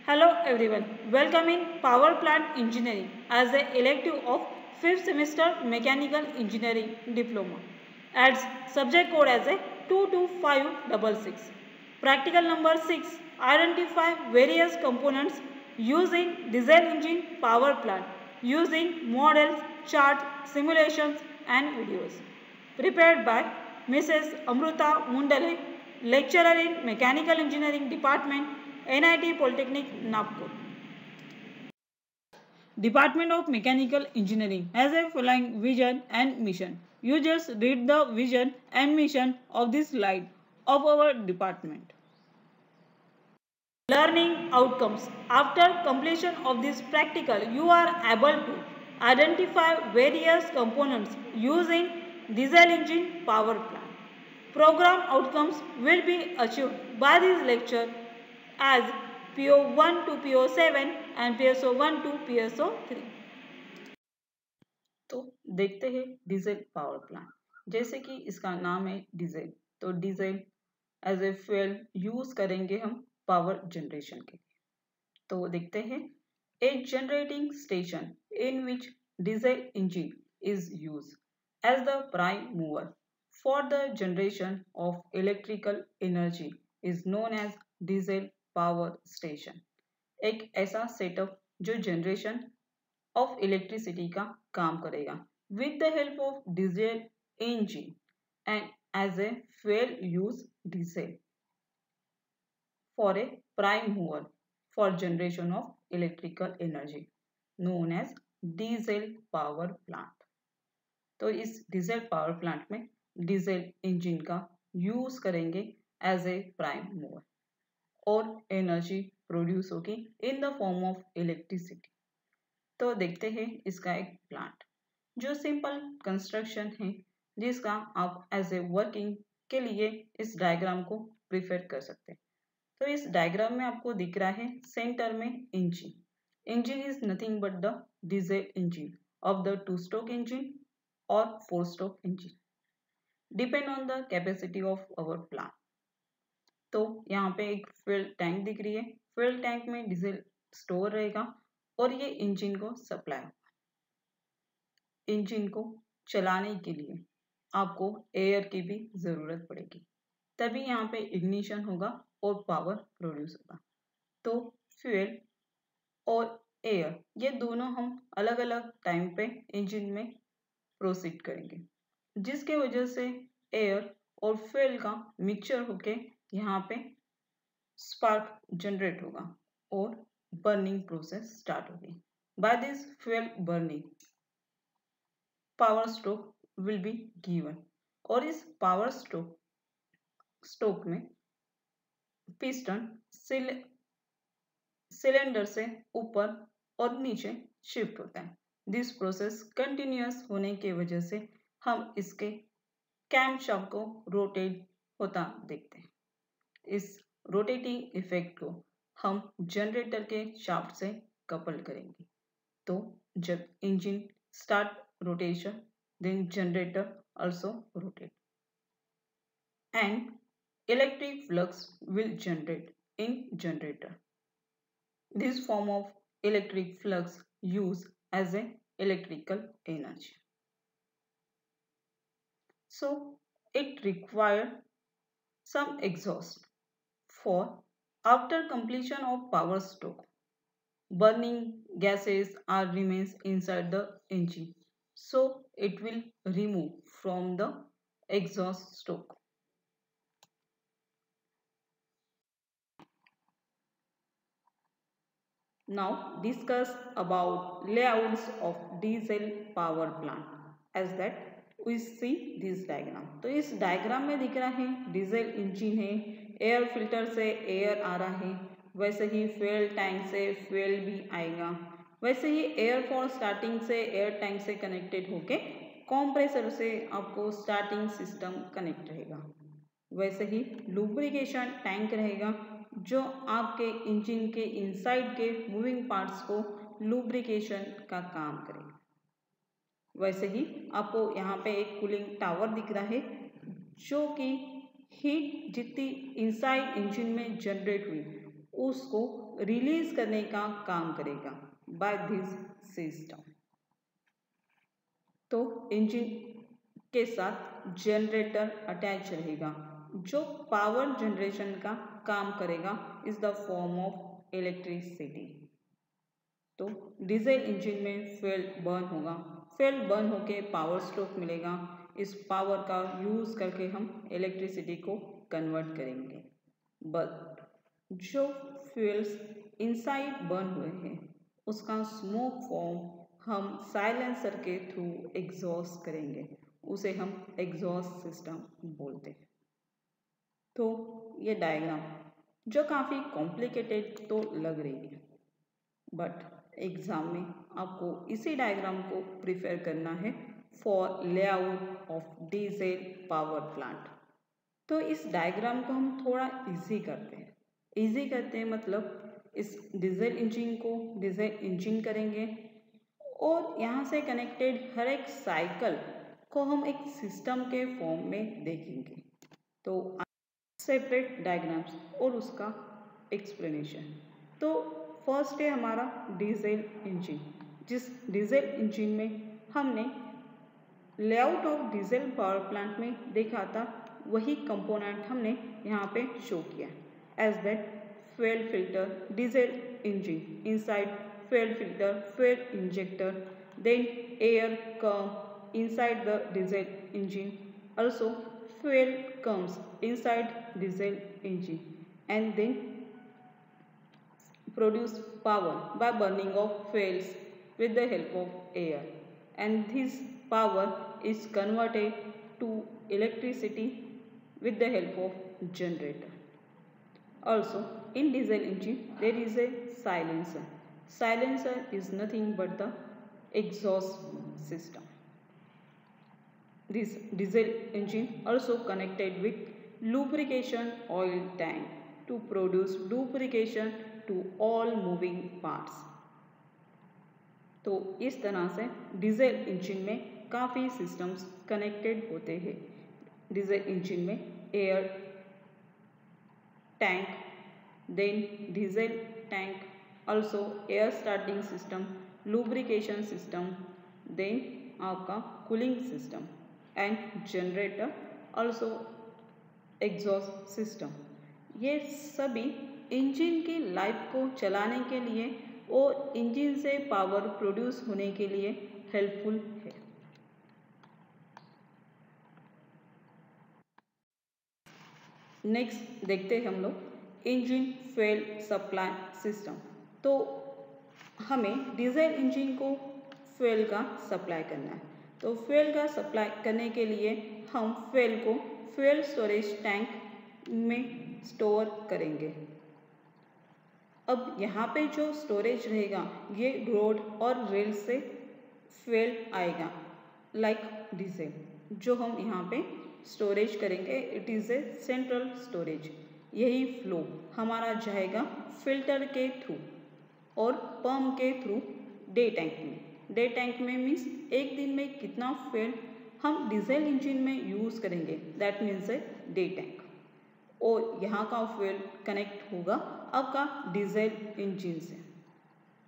Hello everyone, welcome in Power Plant Engineering as an elective of 5th semester Mechanical Engineering Diploma. Adds subject code as a 22566. Practical number 6. Identify various components used in diesel engine power plant using models, charts, simulations and videos. Prepared by Mrs. Amruta Mundale, lecturer in Mechanical Engineering Department, NIT Polytechnic, Nagpur. Department of Mechanical Engineering has a following vision and mission. You just read the vision and mission of this slide of our department. Learning outcomes. After completion of this practical, you are able to identify various components used in diesel engine power plant. Program outcomes will be achieved by this lecture as PO1 to PO7 and PSO1 to PSO3. तो देखते हैं diesel power plant. जैसे कि इसका नाम है diesel, तो diesel as a fuel use करेंगे हम पावर जनरेशन के लिए। तो देखते हैं a generating station in which diesel engine is use as the prime mover for the generation of electrical energy is known as diesel power station. एक ऐसा setup जो जनरेशन ऑफ इलेक्ट्रिसिटी का काम करेगा with the help of diesel engine and as a fuel use diesel for a prime mover for generation of electrical energy known as diesel power plant। तो इस diesel power plant में diesel engine का use करेंगे as a prime mover और energy produce होगी in the form of electricity. तो देखते हैं इसका एक प्लांट जो सिंपल कंस्ट्रक्शन है जिसका आप एज ए वर्किंग के लिए इस डायग्राम को प्रिफर कर सकते हैं। तो इस डायग्राम में आपको दिख रहा है सेंटर में engine. Engine is nothing but the diesel engine of the 2 stroke engine और 4 stroke engine depend on the capacity of our plant. तो यहाँ पे एक फ्यूल टैंक दिख रही है। फ्यूल टैंक में डीजल स्टोर रहेगा और ये इंजन को सप्लाई होगा। इंजन को चलाने के लिए आपको एयर की भी जरूरत पड़ेगी, तभी यहाँ पे इग्निशन होगा और पावर प्रोड्यूस होगा। तो फ्यूल और एयर ये दोनों हम अलग अलग टाइम पे इंजन में प्रोसीड करेंगे, जिसके वजह से एयर और फ्यूल का मिक्सचर होके यहाँ पे स्पार्क जनरेट होगा और बर्निंग प्रोसेस स्टार्ट होगी। By this fuel burning power stroke will be given और इस पावर स्ट्रोक में पिस्टन सिलेंडर से ऊपर और नीचे शिफ्ट होता है। दिस प्रोसेस कंटिन्यूअस होने की वजह से हम इसके कैम शाफ्ट को रोटेट होता देखते हैं। इस रोटेटिंग इफेक्ट को हम जनरेटर के शाफ्ट से कपल करेंगे। तो जब engine start rotation then generator also rotate and electric flux will generate in generator. This form of electric flux used as a electrical energy. So it required some exhaust for after completion of power stroke. Burning gases are remains inside the engine, so it will remove from the exhaust stroke. Now discuss about layouts of diesel power plant as that we see this diagram। तो इस diagram में दिख रहा है diesel engine है, air filter से air आ रहा है, वैसे ही फ्यूल टैंक से फ्यूल भी आएगा, वैसे ही एयर फॉर स्टार्टिंग से एयर टैंक से कनेक्टेड होके कंप्रेसर से आपको स्टार्टिंग सिस्टम कनेक्ट रहेगा, वैसे ही लुब्रिकेशन टैंक रहेगा जो आपके इंजन के इनसाइड के मूविंग पार्ट्स को लुब्रिकेशन का काम करेगा। वैसे ही आपको यहाँ पे एक कूलिंग टावर दिख रहा है जो कि हीट जितनी इनसाइड इंजन में जनरेट हुई उसको रिलीज करने का काम करेगा बाय दिस सिस्टम। तो इंजन के साथ जनरेटर अटैच रहेगा जो पावर जनरेशन का काम करेगा is the form of electricity. तो डीजल इंजन में फ्यूल बर्न होगा, फ्यूल बर्न होके पावर स्ट्रोक मिलेगा, इस पावर का यूज़ करके हम इलेक्ट्रिसिटी को कन्वर्ट करेंगे। बट जो फ्यूल्स इनसाइड बर्न हुए हैं उसका स्मोक फॉर्म हम साइलेंसर के थ्रू एग्जॉस्ट करेंगे, उसे हम एग्जॉस्ट सिस्टम बोलते हैं। तो ये डायग्राम जो काफ़ी कॉम्प्लिकेटेड तो लग रही है, बट एग्ज़ाम में आपको इसी डायग्राम को प्रिफर करना है for layout of diesel power plant. तो इस डायग्राम को हम थोड़ा इजी करते हैं मतलब इस डीजल इंजन को डीजल इंजन करेंगे और यहाँ से कनेक्टेड हर एक साइकिल को हम एक सिस्टम के फॉर्म में देखेंगे। तो सेपरेट डायग्राम्स और उसका एक्सप्लेनेशन। तो फर्स्ट है हमारा डीजल इंजन। जिस डीजल इंजन में हमने layout of diesel power plant में देखा था वही कंपोनेंट हमने यहाँ पे शो किया as that fuel filter diesel engine inside fuel filter fuel injector then air come inside the diesel engine also fuel comes inside diesel engine and then produce power by burning of fuels with the help of air, and this power is converted to electricity with the help of generator. Also in diesel engine there is a silencer. Silencer is nothing but the exhaust system. This diesel engine also connected with lubrication oil tank to produce lubrication to all moving parts. तो इस तरह से diesel engine में काफ़ी systems connected होते हैं। Diesel engine में air tank, then diesel tank, also air starting system, lubrication system, then आपका cooling system and generator also exhaust system. ये सभी इंजन की लाइफ को चलाने के लिए और इंजन से पावर प्रोड्यूस होने के लिए हेल्पफुल है। नेक्स्ट देखते हैं हम लोग इंजन फ्यूल सप्लाई सिस्टम। तो हमें डीजल इंजन को फ्यूल का सप्लाई करना है, तो फ्यूल का सप्लाई करने के लिए हम फ्यूल को फ्यूल स्टोरेज टैंक में स्टोर करेंगे। अब यहाँ पे जो स्टोरेज रहेगा ये रोड और रेल से फ्यूल आएगा लाइक डीजल, जो हम यहाँ पे स्टोरेज करेंगे it is a central storage. यही फ्लो हमारा जाएगा फिल्टर के थ्रू और पंप के थ्रू डे टैंक में। डे टैंक में मीन्स एक दिन में कितना फ्यूल हम डीजल इंजन में यूज़ करेंगे, that means a day tank. और यहाँ का फ्यूल कनेक्ट होगा आपका डीजल इंजन से,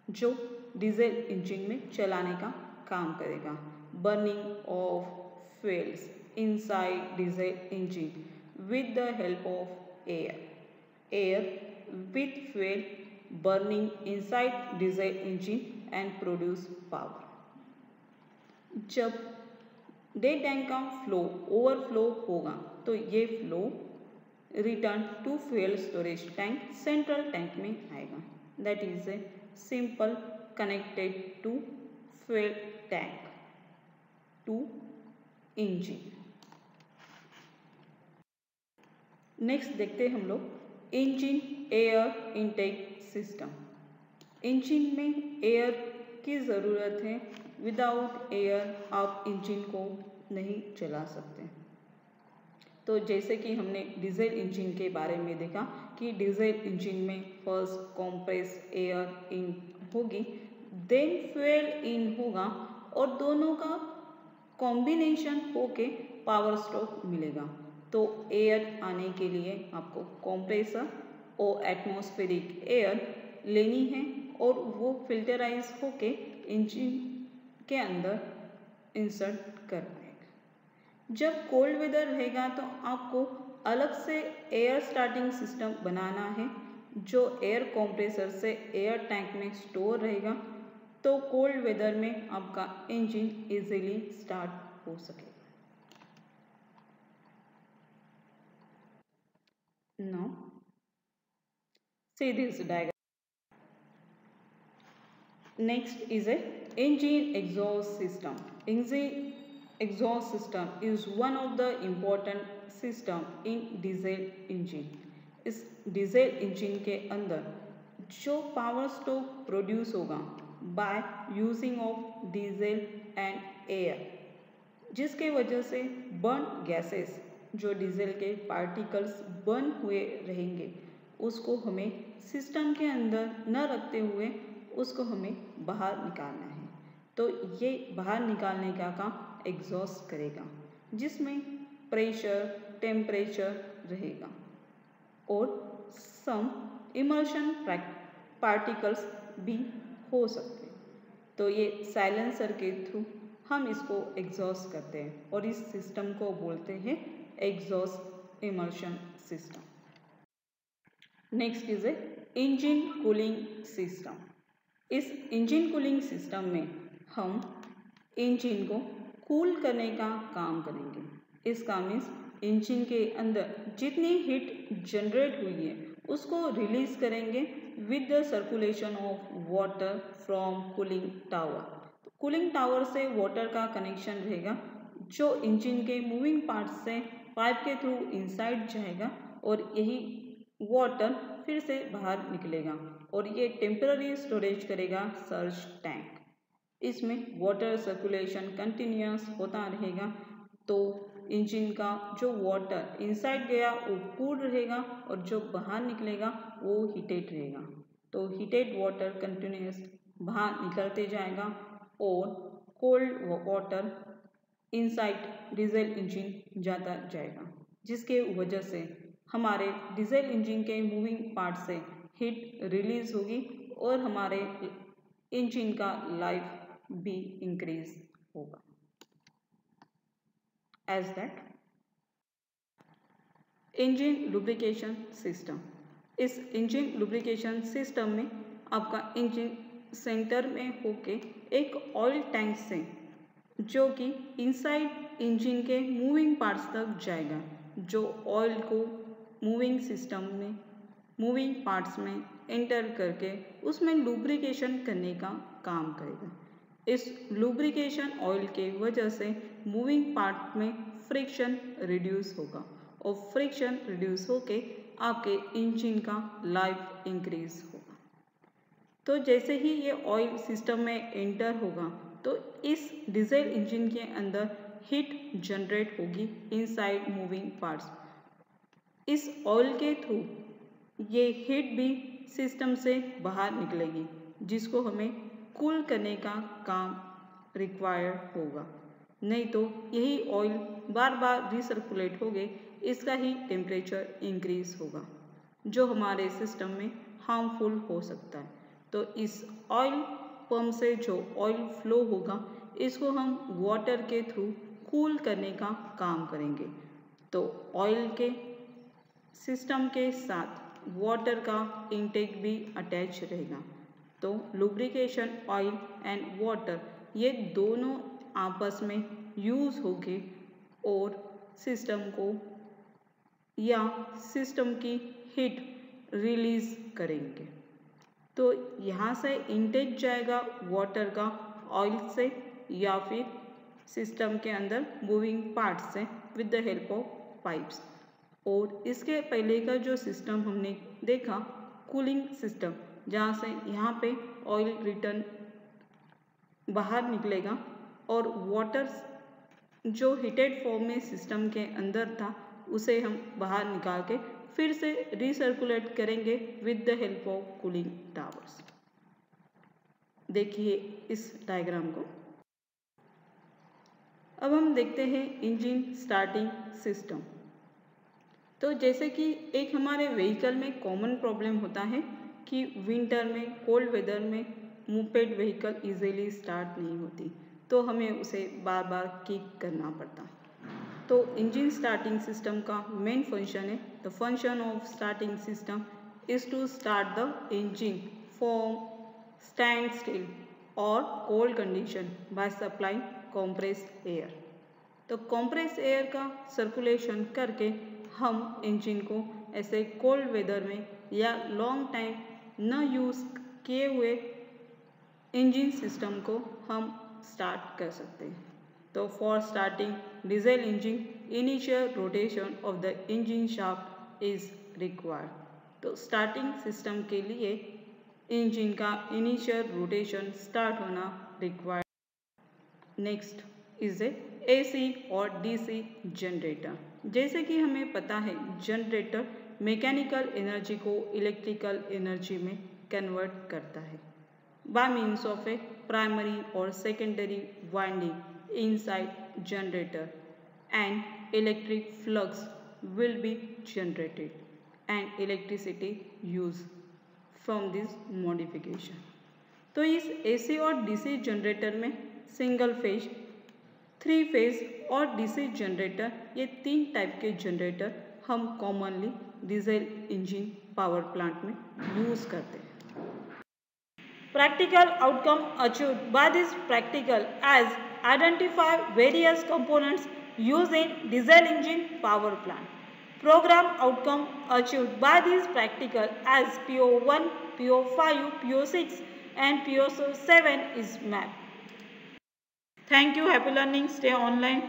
जो डीजल इंजन में चलाने का काम करेगा। Burning of fuels inside diesel engine with the help of air with fuel burning inside diesel engine and produce power. जब डे टैंक का फ्लो ओवरफ्लो होगा तो ये flow return to fuel storage tank central tank में आएगा, that is a simple connected to fuel tank to engine. Next देखते हैं हम लोग engine air intake system. Engine में एयर की ज़रूरत है, विदाउट एयर आप इंजन को नहीं चला सकते। तो जैसे कि हमने डीजल इंजन के बारे में देखा कि डीजल इंजन में फर्स्ट कंप्रेस एयर इन होगी, देन फ्यूल इन होगा और दोनों का कॉम्बिनेशन होके पावर स्ट्रोक मिलेगा। तो एयर आने के लिए आपको कंप्रेसर और एटमॉस्फेरिक एयर लेनी है और वो फिल्टराइज होके इंजन के अंदर इंसर्ट करना है। जब कोल्ड वेदर रहेगा तो आपको अलग से एयर स्टार्टिंग सिस्टम बनाना है जो एयर कंप्रेसर से एयर टैंक में स्टोर रहेगा, तो कोल्ड वेदर में आपका इंजन इजीली स्टार्ट हो सकेगा। Now see this diagram. Next is a engine exhaust system. Engine exhaust system is one of the important system in diesel engine. इस diesel engine के अंदर जो पावर स्ट्रोक प्रोड्यूस होगा by using of diesel and air, जिसके वजह से burn gases जो diesel के पार्टिकल्स बर्न हुए रहेंगे उसको हमें सिस्टम के अंदर न रखते हुए उसको हमें बाहर निकालना है। तो ये बाहर निकालने का काम एग्जॉस्ट करेगा, जिसमें प्रेशर टेम्परेचर रहेगा और सम इमल्शन पार्टिकल्स भी हो सकते हैं। तो ये साइलेंसर के थ्रू हम इसको एग्जॉस्ट करते हैं और इस सिस्टम को बोलते हैं exhaust emulsion system. Next is a engine cooling system. इस इंजन कूलिंग सिस्टम में हम इंजन को कूल करने का काम करेंगे। इसका मीन्स इंजन के अंदर जितनी हीट जनरेट हुई है उसको रिलीज करेंगे with the circulation of water from cooling tower. Cooling tower से वाटर का कनेक्शन रहेगा जो इंजन के मूविंग पार्ट से पाइप के थ्रू इनसाइड जाएगा और यही वाटर फिर से बाहर निकलेगा और ये टेम्पररी स्टोरेज करेगा सर्ज टैंक। इसमें वाटर सर्कुलेशन कंटिन्यूस होता रहेगा, तो इंजन का जो वाटर इनसाइड गया वो कूल रहेगा और जो बाहर निकलेगा वो हीटेड रहेगा। तो हीटेड वाटर कंटिन्यूस बाहर निकलते जाएगा और cold water inside diesel engine जाता जाएगा, जिसके वजह से हमारे डीजल इंजन के मूविंग पार्ट से हीट रिलीज होगी और हमारे इंजन का लाइफ भी इंक्रीज होगा। As that engine lubrication system. इस इंजन लुब्रिकेशन सिस्टम में आपका इंजन सेंटर में होके एक ऑयल टैंक से जो कि इनसाइड इंजन के मूविंग पार्ट्स तक जाएगा, जो ऑयल को मूविंग सिस्टम में मूविंग पार्ट्स में एंटर करके उसमें लुब्रिकेशन करने का काम करेगा। इस लुब्रिकेशन ऑयल के वजह से मूविंग पार्ट में फ्रिक्शन रिड्यूस होगा और फ्रिक्शन रिड्यूस होके आपके इंजन का लाइफ इंक्रीज होगा। तो जैसे ही ये ऑयल सिस्टम में एंटर होगा तो इस डीजल इंजन के अंदर हीट जनरेट होगी इनसाइड मूविंग पार्ट्स। इस ऑयल के थ्रू ये हीट भी सिस्टम से बाहर निकलेगी, जिसको हमें कूल करने का काम रिक्वायर्ड होगा। नहीं तो यही ऑयल बार बार रिसर्कुलेट हो गए, इसका ही टेम्परेचर इंक्रीज होगा जो हमारे सिस्टम में हार्मफुल हो सकता है। तो इस ऑयल पंप से जो ऑयल फ्लो होगा इसको हम वाटर के थ्रू कूल करने का काम करेंगे। तो ऑयल के सिस्टम के साथ वाटर का इनटेक भी अटैच रहेगा। तो लुब्रिकेशन ऑयल एंड वाटर ये दोनों आपस में यूज़ होंगे और सिस्टम को या सिस्टम की हीट रिलीज करेंगे। तो यहाँ से इनटेक जाएगा वाटर का ऑयल से या फिर सिस्टम के अंदर मूविंग पार्ट से with the help of pipes. और इसके पहले का जो सिस्टम हमने देखा कूलिंग सिस्टम, जहाँ से यहाँ पे ऑयल रिटर्न बाहर निकलेगा और वाटर जो हीटेड फॉर्म में सिस्टम के अंदर था उसे हम बाहर निकाल के फिर से रिसर्कुलेट करेंगे with the help of cooling towers. देखिए इस डायग्राम को। अब हम देखते हैं इंजन स्टार्टिंग सिस्टम। तो जैसे कि एक हमारे व्हीकल में कॉमन प्रॉब्लम होता है कि विंटर में कोल्ड वेदर में मोपेड व्हीकल इजीली स्टार्ट नहीं होती, तो हमें उसे बार बार किक करना पड़ता है। तो इंजन स्टार्टिंग सिस्टम का मेन फंक्शन है, the function of starting system is to start the engine from standstill और cold condition by supplying compressed air. तो कॉम्प्रेस एयर का सर्कुलेशन करके हम इंजन को ऐसे कोल्ड वेदर में या लॉन्ग टाइम न यूज़ किए हुए इंजन सिस्टम को हम स्टार्ट कर सकते हैं। तो for starting diesel engine initial rotation of the engine shaft is required. तो स्टार्टिंग सिस्टम के लिए इंजन का इनिशियल रोटेशन स्टार्ट होना रिक्वायर्ड। नेक्स्ट इज AC और DC जनरेटर। जैसे कि हमें पता है जनरेटर मैकेनिकल एनर्जी को इलेक्ट्रिकल एनर्जी में कन्वर्ट करता है by means of a primary और secondary winding inside generator and electric flux will be generated and electricity use from this modification. तो इस AC और DC जनरेटर में सिंगल फेज, 3 फेज और DC जनरेटर, ये 3 टाइप के जनरेटर हम commonly diesel engine power plant में use करते हैं। Practical outcome achieved by this practical as identify various components used in diesel engine power plant. Program outcome achieved by this practical as PO1, PO5, PO6 and PO7 is mapped. Thank you. Happy learning. Stay online.